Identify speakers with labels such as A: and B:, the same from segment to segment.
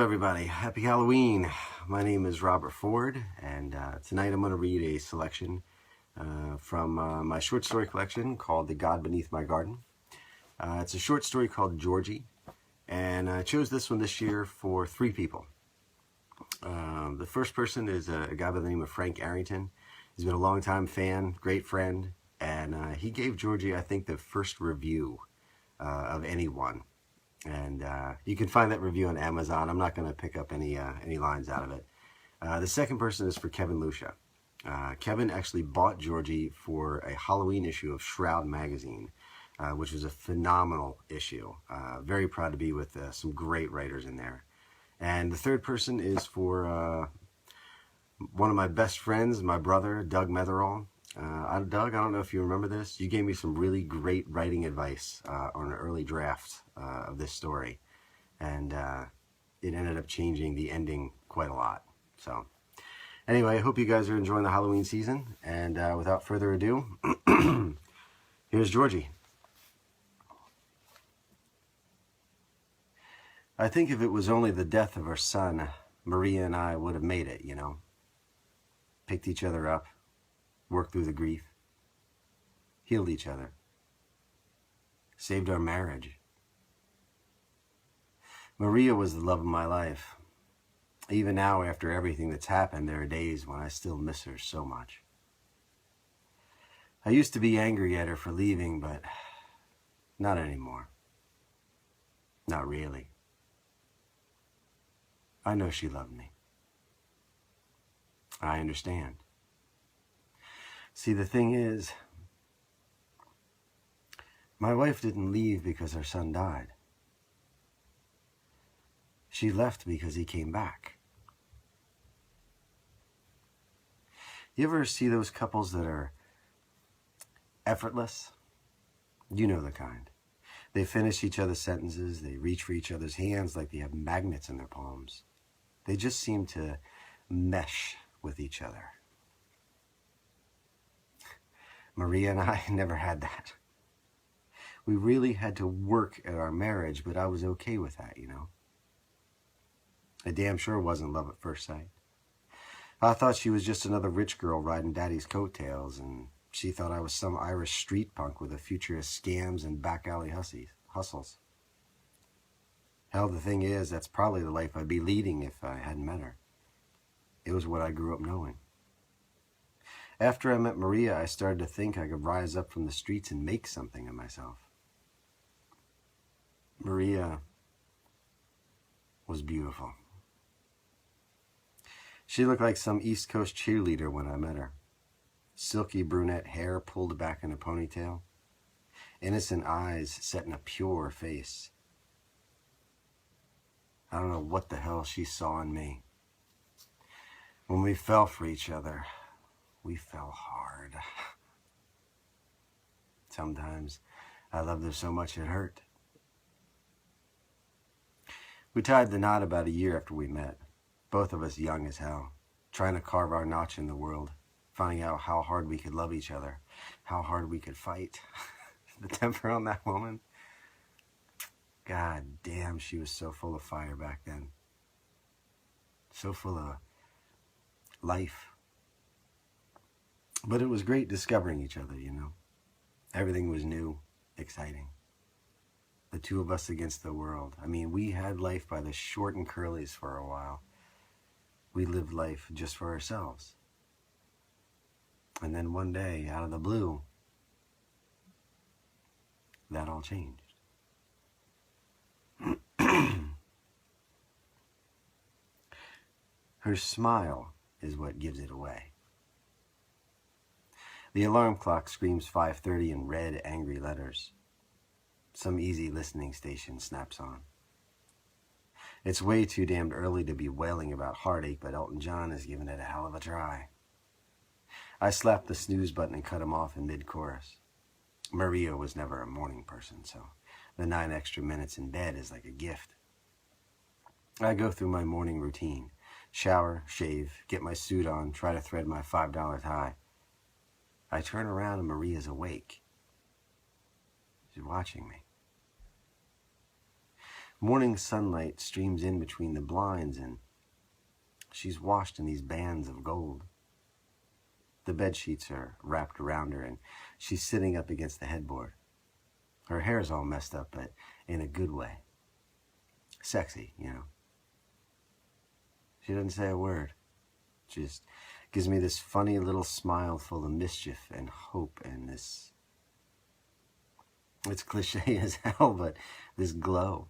A: everybody. Happy Halloween. My name is Robert Ford, and tonight I'm going to read a selection from my short story collection called The God Beneath My Garden. It's a short story called Georgie, and I chose this one this year for three people. The first person is a guy by the name of Frank Arrington. He's been a longtime fan, great friend, and he gave Georgie, I think, the first review of anyone. And you can find that review on Amazon. I'm not going to pick up any lines out of it. The second person is for Kevin Lucia. Kevin actually bought Georgie for a Halloween issue of Shroud magazine, which was a phenomenal issue. Very proud to be with some great writers in there. And the third person is for one of my best friends, my brother, Doug Metherall. Doug, I don't know if you remember this. You gave me some really great writing advice on an early draft of this story. And it ended up changing the ending quite a lot. So anyway, I hope you guys are enjoying the Halloween season. And without further ado, here's Georgie. I think if it was only the death of our son, Maria and I would have made it, you know. Picked each other up. Worked through the grief, healed each other, saved our marriage. Maria was the love of my life. Even now, after everything that's happened, there are days when I still miss her so much. I used to be angry at her for leaving, but not anymore. Not really. I know she loved me. I understand. See, the thing is, my wife didn't leave because her son died. She left because he came back. You ever see those couples that are effortless? You know the kind. They finish each other's sentences, they reach for each other's hands like they have magnets in their palms. They just seem to mesh with each other. Maria and I never had that. We really had to work at our marriage, but I was okay with that, you know. I damn sure wasn't love at first sight. I thought she was just another rich girl riding daddy's coattails, and she thought I was some Irish street punk with a future of scams and back alley hustles. Hell, the thing is, that's probably the life I'd be leading if I hadn't met her. It was what I grew up knowing. After I met Maria, I started to think I could rise up from the streets and make something of myself. Maria was beautiful. She looked like some East Coast cheerleader when I met her. Silky brunette hair pulled back in a ponytail. Innocent eyes set in a pure face. I don't know what the hell she saw in me. When we fell for each other, we fell hard. Sometimes I loved her so much it hurt. We tied the knot about a year after we met, both of us young as hell, trying to carve our notch in the world, finding out how hard we could love each other, how hard we could fight. The temper on that woman. God damn, she was so full of fire back then. So full of life. But it was great discovering each other, you know. Everything was new, exciting. The two of us against the world. I mean, we had life by the short and curlies for a while. We lived life just for ourselves. And then one day, out of the blue, that all changed. Her smile is what gives it away. The alarm clock screams 5:30 in red, angry letters. Some easy listening station snaps on. It's way too damned early to be wailing about heartache, but Elton John is giving it a hell of a try. I slapped the snooze button and cut him off in mid-chorus. Maria was never a morning person, so the 9 extra minutes in bed is like a gift. I go through my morning routine. Shower, shave, get my suit on, try to thread my $5 tie. I turn around and Maria's awake. She's watching me. Morning sunlight streams in between the blinds, and she's washed in these bands of gold. The bed sheets are wrapped around her, and she's sitting up against the headboard. Her hair's all messed up, but in a good way. Sexy, you know. She doesn't say a word. Just gives me this funny little smile full of mischief and hope and this, it's cliche as hell, but this glow.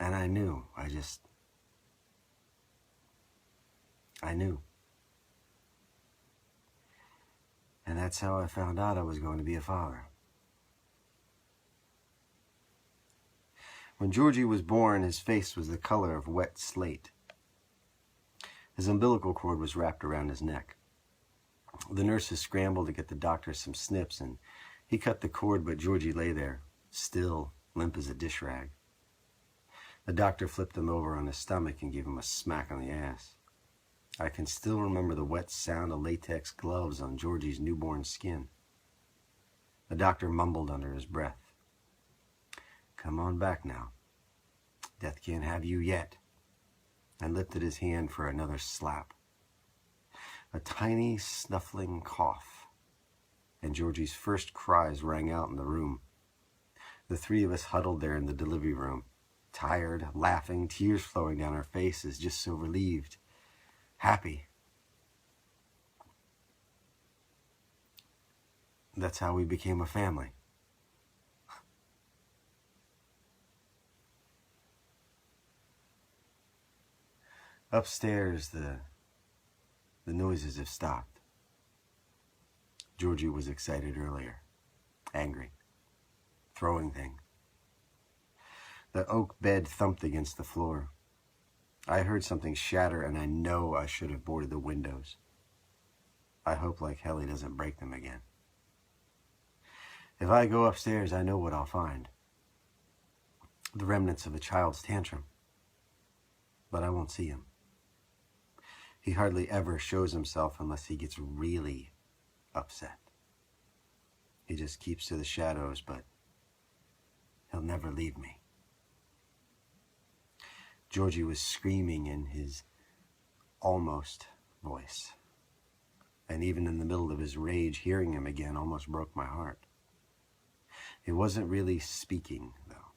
A: And I knew, I knew. And that's how I found out I was going to be a father. When Georgie was born, his face was the color of wet slate. His umbilical cord was wrapped around his neck. The nurses scrambled to get the doctor some snips, and he cut the cord, but Georgie lay there, still, limp as a dish rag. The doctor flipped him over on his stomach and gave him a smack on the ass. I can still remember the wet sound of latex gloves on Georgie's newborn skin. The doctor mumbled under his breath, "Come on back now. Death can't have you yet," and lifted his hand for another slap. A tiny snuffling cough, and Georgie's first cries rang out in the room. The three of us huddled there in the delivery room, tired, laughing, tears flowing down our faces, just so relieved, happy. That's how we became a family. Upstairs, the noises have stopped. Georgie was excited earlier, angry, throwing things. The oak bed thumped against the floor. I heard something shatter, and I know I should have boarded the windows. I hope like hell he doesn't break them again. If I go upstairs, I know what I'll find. The remnants of a child's tantrum. But I won't see him. He hardly ever shows himself unless he gets really upset. He just keeps to the shadows, but he'll never leave me. Georgie was screaming in his almost voice. And even in the middle of his rage, hearing him again almost broke my heart. He wasn't really speaking, though.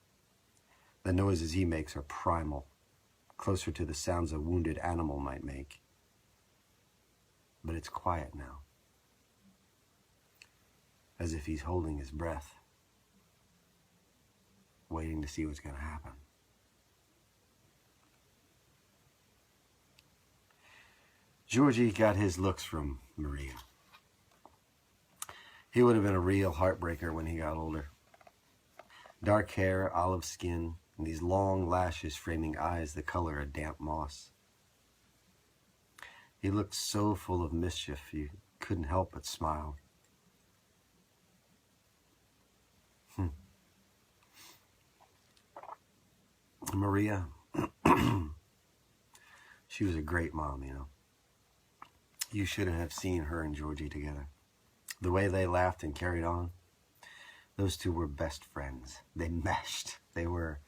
A: The noises he makes are primal, closer to the sounds a wounded animal might make. But it's quiet now, as if he's holding his breath, waiting to see what's going to happen. Georgie got his looks from Maria. He would have been a real heartbreaker when he got older. Dark hair, olive skin, and these long lashes framing eyes the color of damp moss. He looked so full of mischief, you couldn't help but smile. Maria, she was a great mom, you know. You should have seen her and Georgie together. The way they laughed and carried on. Those two were best friends. They meshed. They were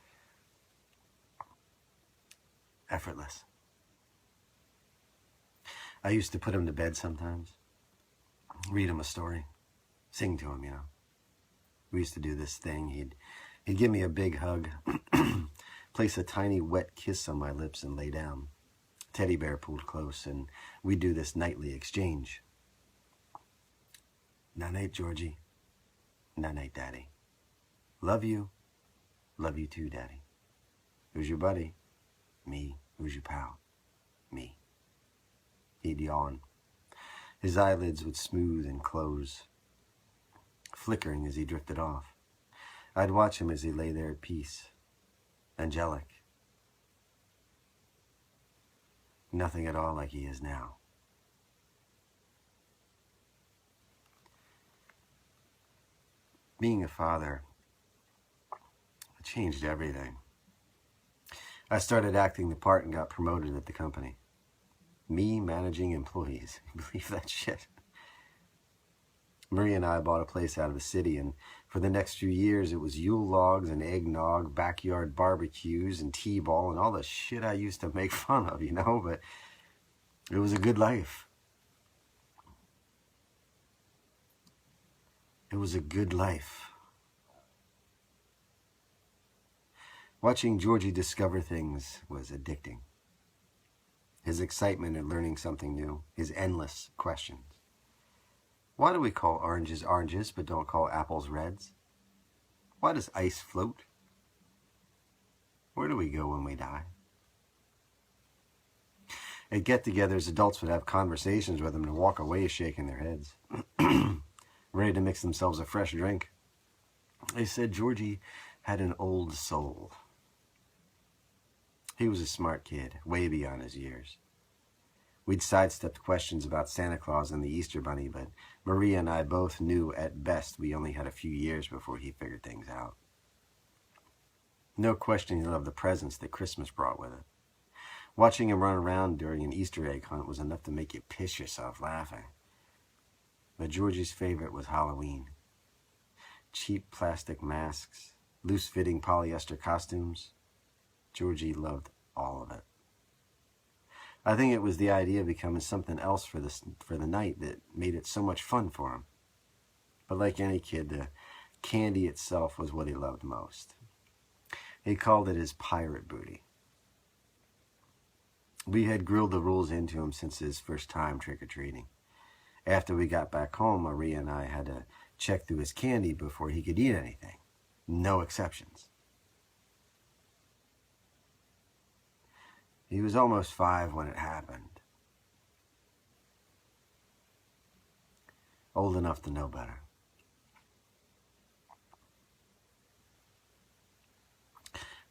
A: effortless. I used to put him to bed sometimes, read him a story, sing to him, you know. We used to do this thing. He'd give me a big hug, place a tiny wet kiss on my lips and lay down. Teddy bear pulled close, and we'd do this nightly exchange. Night-night, Georgie. Night-night, Daddy. Love you. Love you too, Daddy. Who's your buddy? Me. Who's your pal? Me. He'd yawn. His eyelids would smooth and close, flickering as he drifted off. I'd watch him as he lay there at peace, angelic. Nothing at all like he is now. Being a father changed everything. I started acting the part and got promoted at the company. Me managing employees. Believe that shit. Maria and I bought a place out of the city, and for the next few years it was Yule logs and eggnog, backyard barbecues and t-ball and all the shit I used to make fun of, but it was a good life. It was a good life. Watching Georgie discover things was addicting. His excitement at learning something new, his endless questions. Why do we call oranges oranges but don't call apples reds? Why does ice float? Where do we go when we die? At get-togethers, adults would have conversations with him and walk away shaking their heads, ready to mix themselves a fresh drink. They said Georgie had an old soul. He was a smart kid, way beyond his years. We'd sidestepped questions about Santa Claus and the Easter Bunny, but Maria and I both knew at best we only had a few years before he figured things out. No questioning of the presents that Christmas brought with it. Watching him run around during an Easter egg hunt was enough to make you piss yourself laughing. But Georgie's favorite was Halloween. Cheap plastic masks, loose-fitting polyester costumes. Georgie loved all of it. I think it was the idea of becoming something else for the night that made it so much fun for him. But like any kid, the candy itself was what he loved most. He called it his pirate booty. We had grilled the rules into him since his first time trick-or-treating. After we got back home, Maria and I had to check through his candy before he could eat anything. No exceptions. He was almost 5 when it happened. Old enough to know better.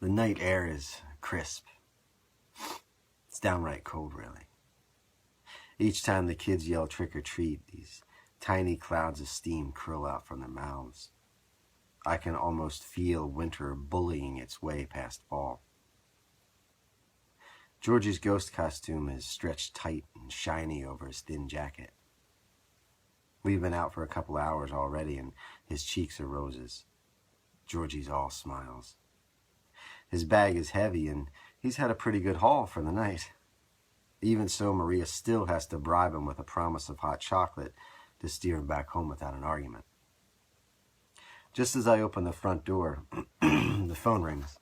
A: The night air is crisp. It's downright cold, really. Each time the kids yell trick or treat, these tiny clouds of steam curl out from their mouths. I can almost feel winter bullying its way past fall. Georgie's ghost costume is stretched tight and shiny over his thin jacket. We've been out for a couple hours already, and his cheeks are roses. Georgie's all smiles. His bag is heavy, and he's had a pretty good haul for the night. Even so, Maria still has to bribe him with a promise of hot chocolate to steer him back home without an argument. Just as I open the front door, the phone rings.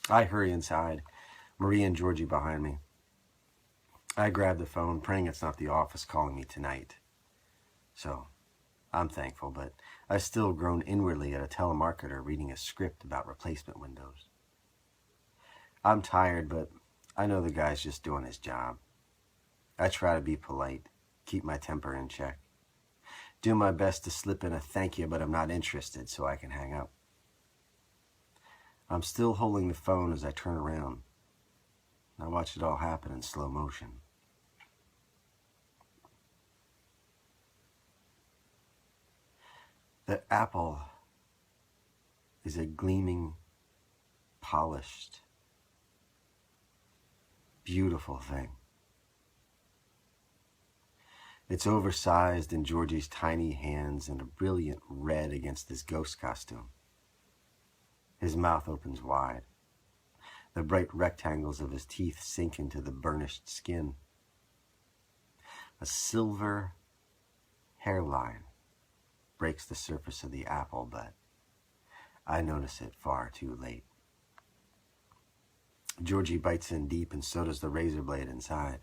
A: I hurry inside, Maria and Georgie behind me. I grab the phone, praying it's not the office calling me tonight. So, I'm thankful, but I still groan inwardly at a telemarketer reading a script about replacement windows. I'm tired, but I know the guy's just doing his job. I try to be polite, keep my temper in check. Do my best to slip in a thank you, but I'm not interested, so I can hang up. I'm still holding the phone as I turn around. I watch it all happen in slow motion. The apple is a gleaming, polished, beautiful thing. It's oversized in Georgie's tiny hands and a brilliant red against his ghost costume. His mouth opens wide. The bright rectangles of his teeth sink into the burnished skin. A silver hairline breaks the surface of the apple, but I notice it far too late. Georgie bites in deep, and so does the razor blade inside.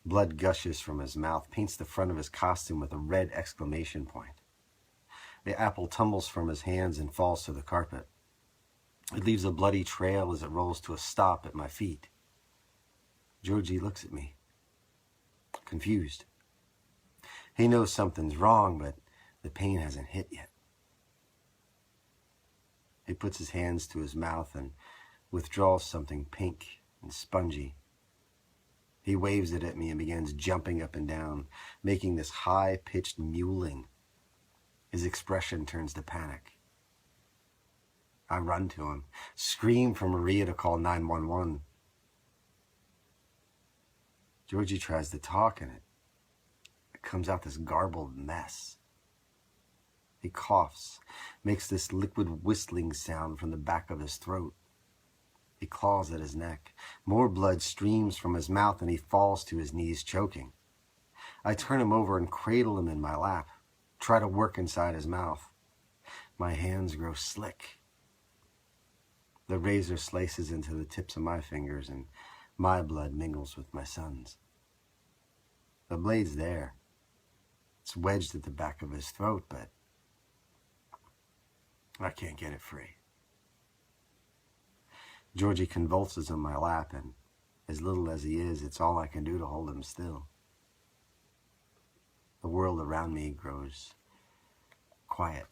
A: Blood gushes from his mouth, paints the front of his costume with a red exclamation point. The apple tumbles from his hands and falls to the carpet. It leaves a bloody trail as it rolls to a stop at my feet. Georgie looks at me, confused. He knows something's wrong, but the pain hasn't hit yet. He puts his hands to his mouth and withdraws something pink and spongy. He waves it at me and begins jumping up and down, making this high-pitched mewling. His expression turns to panic. I run to him, scream for Maria to call 911. Georgie tries to talk, and it it comes out this garbled mess. He coughs, makes this liquid whistling sound from the back of his throat. He claws at his neck. More blood streams from his mouth and he falls to his knees choking. I turn him over and cradle him in my lap, try to work inside his mouth. My hands grow slick. The razor slices into the tips of my fingers and my blood mingles with my son's. The blade's there. It's wedged at the back of his throat, but I can't get it free. Georgie convulses in my lap, and as little as he is, it's all I can do to hold him still. The world around me grows quiet.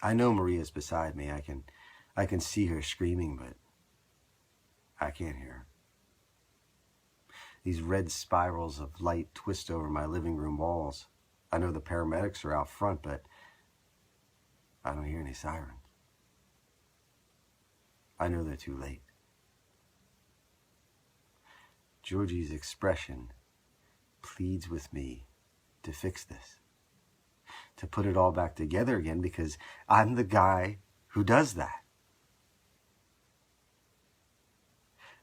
A: I know Maria's beside me. I can see her screaming, but I can't hear her. These red spirals of light twist over my living room walls. I know the paramedics are out front, but I don't hear any sirens. I know they're too late. Georgie's expression pleads with me to fix this, to put it all back together again, because I'm the guy who does that.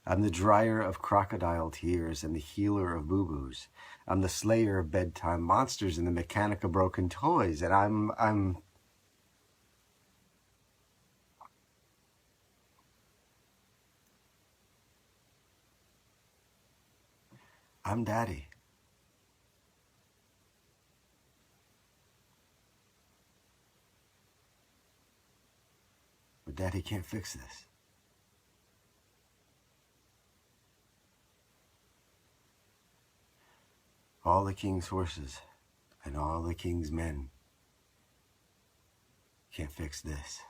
A: I'm the dryer of crocodile tears and the healer of boo-boos. I'm the slayer of bedtime monsters and the mechanic of broken toys, and I'm Daddy. But Daddy can't fix this. All the king's horses and all the king's men can't fix this.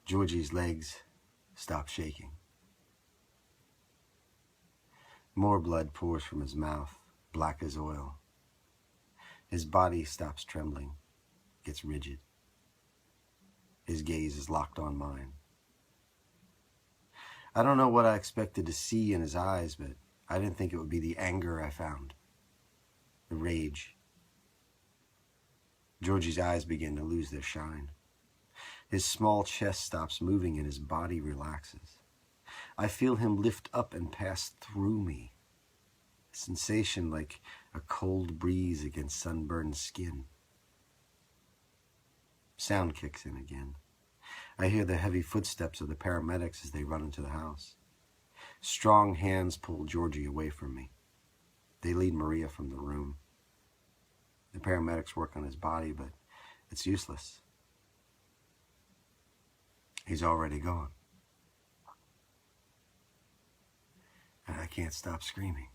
A: Georgie's legs stop shaking. More blood pours from his mouth, black as oil. His body stops trembling, gets rigid. His gaze is locked on mine. I don't know what I expected to see in his eyes, but I didn't think it would be the anger I found, the rage. Georgie's eyes begin to lose their shine. His small chest stops moving and his body relaxes. I feel him lift up and pass through me, a sensation like a cold breeze against sunburned skin. Sound kicks in again. I hear the heavy footsteps of the paramedics as they run into the house. Strong hands pull Georgie away from me. They lead Maria from the room. The paramedics work on his body, but it's useless. He's already gone. And I can't stop screaming.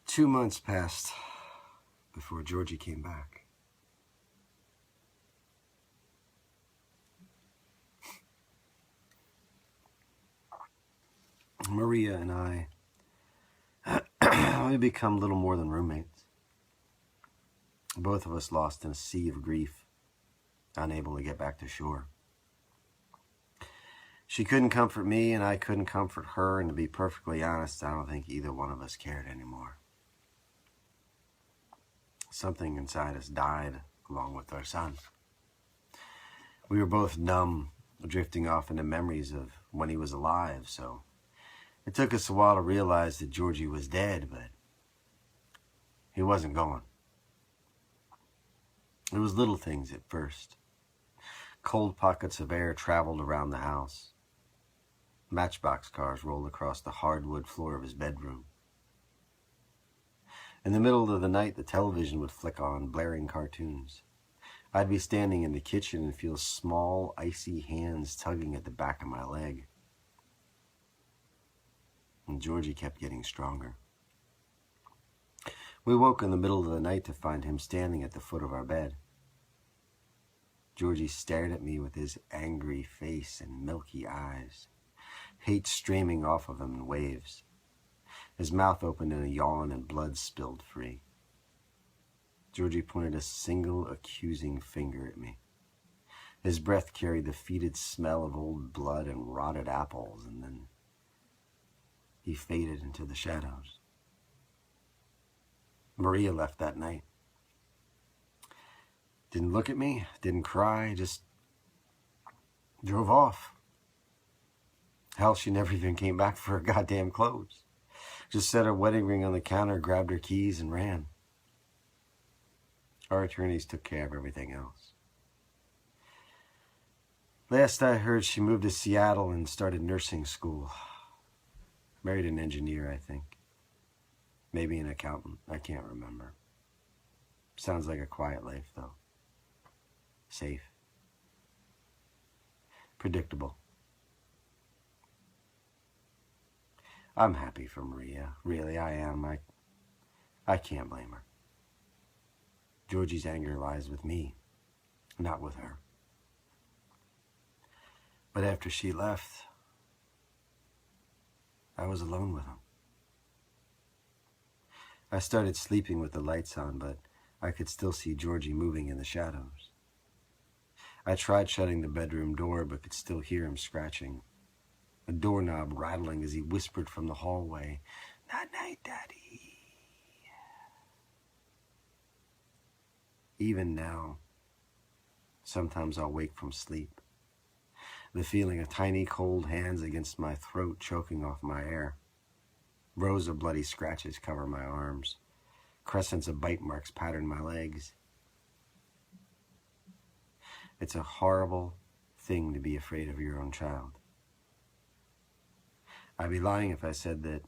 A: Two months passed before Georgie came back. Maria and I, we become little more than roommates. Both of us lost in a sea of grief, unable to get back to shore. She couldn't comfort me and I couldn't comfort her, and to be perfectly honest, I don't think either one of us cared anymore. Something inside us died along with our son. We were both numb, drifting off into memories of when he was alive, so it took us a while to realize that Georgie was dead, but he wasn't gone. It was little things at first. Cold pockets of air traveled around the house. Matchbox cars rolled across the hardwood floor of his bedroom. In the middle of the night, the television would flick on, blaring cartoons. I'd be standing in the kitchen and feel small, icy hands tugging at the back of my leg. And Georgie kept getting stronger. We woke in the middle of the night to find him standing at the foot of our bed. Georgie stared at me with his angry face and milky eyes, hate streaming off of him in waves. His mouth opened in a yawn and blood spilled free. Georgie pointed a single accusing finger at me. His breath carried the fetid smell of old blood and rotted apples, and then he faded into the shadows. Maria left that night. Didn't look at me, didn't cry, just drove off. Hell, she never even came back for her goddamn clothes. Just set her wedding ring on the counter, grabbed her keys, and ran. Our attorneys took care of everything else. Last I heard, she moved to Seattle and started nursing school. Married an engineer, I think. Maybe an accountant. I can't remember. Sounds like a quiet life, though. Safe. Predictable. I'm happy for Maria. Really, I am. I can't blame her. Georgie's anger lies with me, not with her. But after she left, I was alone with him. I started sleeping with the lights on, but I could still see Georgie moving in the shadows. I tried shutting the bedroom door, but could still hear him scratching, a doorknob rattling as he whispered from the hallway, "Night-night, Daddy." Even now, sometimes I'll wake from sleep, the feeling of tiny cold hands against my throat choking off my air. Rows of bloody scratches cover my arms. Crescents of bite marks pattern my legs. It's a horrible thing to be afraid of your own child. I'd be lying if I said that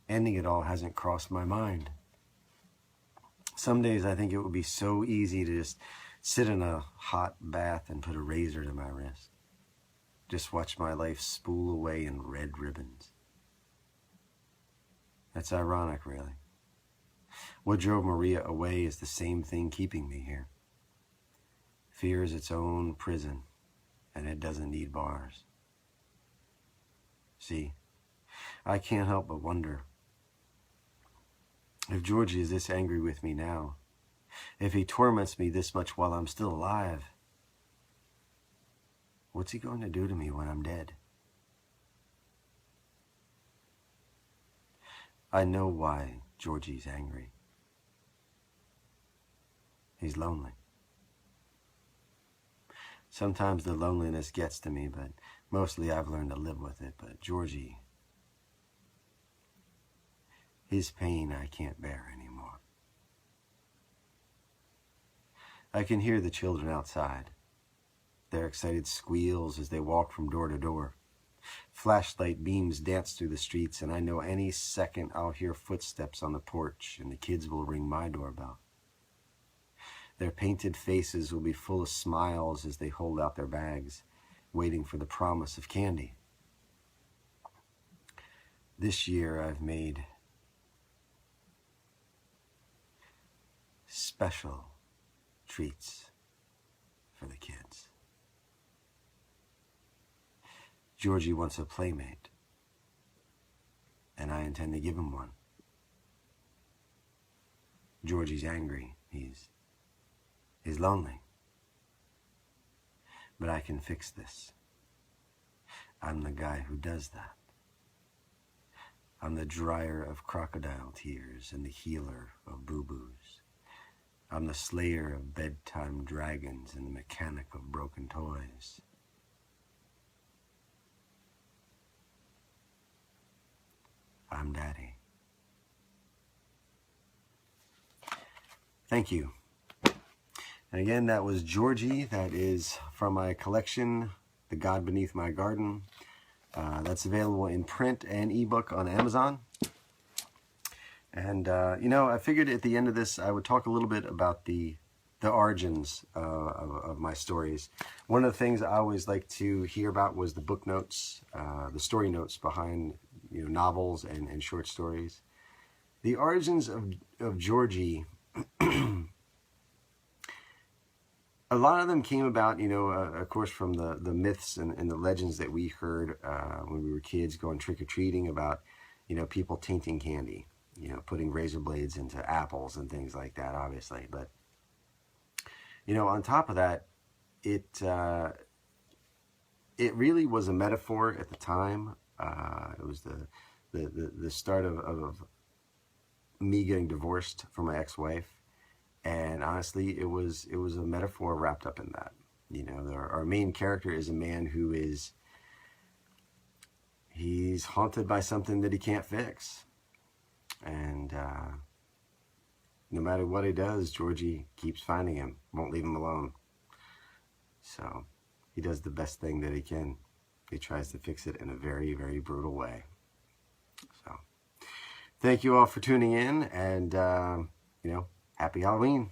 A: ending it all hasn't crossed my mind. Some days I think it would be so easy to just sit in a hot bath and put a razor to my wrist. Just watch my life spool away in red ribbons. That's ironic, really. What drove Maria away is the same thing keeping me here. Fear is its own prison, and it doesn't need bars. See, I can't help but wonder, if Georgie is this angry with me now, if he torments me this much while I'm still alive, what's he going to do to me when I'm dead? I know why Georgie's angry. He's lonely. Sometimes the loneliness gets to me, but mostly I've learned to live with it. But Georgie, his pain I can't bear anymore. I can hear the children outside, their excited squeals as they walk from door to door. Flashlight beams dance through the streets, and I know any second I'll hear footsteps on the porch and the kids will ring my doorbell. Their painted faces will be full of smiles as they hold out their bags, waiting for the promise of candy. This year I've made special treats for the kids. Georgie wants a playmate, and I intend to give him one. Georgie's angry. He's lonely. But I can fix this. I'm the guy who does that. I'm the dryer of crocodile tears and the healer of boo-boos. I'm the slayer of bedtime dragons and the mechanic of broken toys. I'm Daddy. Thank you. And again, that was Georgie. That is from my collection, The God Beneath My Garden. That's available in print and ebook on Amazon. And, I figured at the end of this, I would talk a little bit about the origins of my stories. One of the things I always like to hear about was the book notes, the story notes behind novels and short stories. The origins of Georgie, a lot of them came about, of course, from the myths and the legends that we heard when we were kids going trick-or-treating about, people tainting candy, putting razor blades into apples and things like that, obviously. But, on top of that, it really was a metaphor at the time. It was the start of me getting divorced from my ex-wife, and honestly, it was a metaphor wrapped up in that. You know, our main character is a man who he's haunted by something that he can't fix, and no matter what he does, Georgie keeps finding him, won't leave him alone. So he does the best thing that he can. He tries to fix it in a very, very brutal way. So thank you all for tuning in, and, you know, happy Halloween.